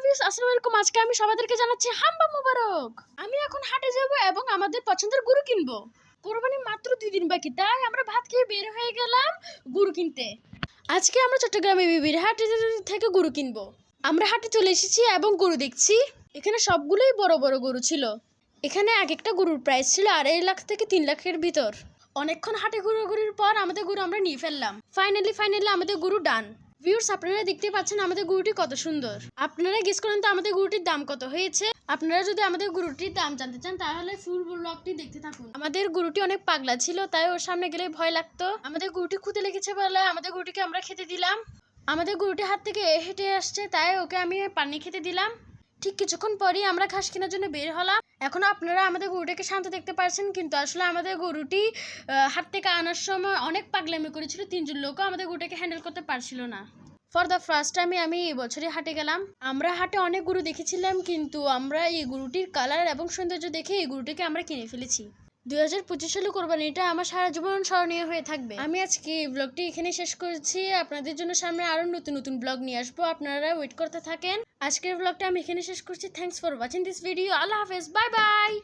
Viewers, আসসালামু আলাইকুম। আজকে আমি সবাইকে জানাচ্ছি হাম্বা মুবারক। আমি এখন হাটে যাব এবং আমাদের পছন্দের গরু কিনবো। কোরবানি মাত্র 2 দিন বাকি, তাই আমরা ভাত খেয়ে বের হয়ে গেলাম গরু কিনতে। আজকে আমরা চট্টগ্রামে বিবির হাটে থেকে গরু কিনবো। আমরা হাটে চলে এসেছি এবং গরু দেখছি। এখানে সবগুলোই বড় বড় গরু ছিল। এখানে এক একটা গরুর প্রাইস ছিল 2.5 লাখ থেকে 3 লাখের ভিতর। অনেকক্ষণ হাটে ঘুরাঘুরির পর আমাদের গরু আমরা নিয়ে ফেললাম। ফাইনালি আমাদের গরু ডান। ভিউয়ার্স, আপনারা দেখতে পাচ্ছেন আমাদের গরুটি কত সুন্দর। আপনারা গেস করেন তো আমাদের গরুটির দাম কত হয়েছে। আপনারা যদি আমাদের গরুটির দাম জানতে চান তাহলে ফুল ব্লগটি দেখতে থাকুন। আমাদের গরুটি অনেক পাগলা ছিল, তাই ওর সামনে গেলে ভয় লাগতো। আমাদের গরুটি খুঁতে লেগেছে বলে আমাদের গরুটিকে আমরা খেতে দিলাম। আমাদের গরুটি হাত থেকে হেঁটে আসছে, তাই ওকে আমি পানি খেতে দিলাম। ঠিক কিছুক্ষণ পরই আমরা ঘাস কেনার জন্য বের হলাম। এখন আপনারা আমাদের গরুটাকে শান্ত দেখতে পারছেন, কিন্তু আসলে আমাদের গরুটি হাট থেকে আনার সময় অনেক পাগলামি করেছিল। 3জন লোকও আমাদের গরুটাকে হ্যান্ডেল করতে পারছিল না। ফর দ্য ফার্স্ট টাইম আমি এই বছরই হাটে গেলাম। আমরা হাটে অনেক গরু দেখেছিলাম, কিন্তু আমরা এই গরুটির কালার এবং সৌন্দর্য দেখে এই গরুটিকে আমরা কিনে ফেলেছি। 2025 সালে কোরবানিটা আমার সারা জীবন স্মরণীয় হয়ে থাকবে। আমি আজকে এই ব্লগটি এখানে শেষ করছি। আপনাদের জন্য সামনে আরো নতুন নতুন ব্লগ নিয়ে আসবো, আপনারা ওয়েট করতে থাকেন। আজকের ব্লগটা আমি এখানে শেষ করছি। Thanks for watching this video. আল্লাহ হাফেজ, বাই বাই।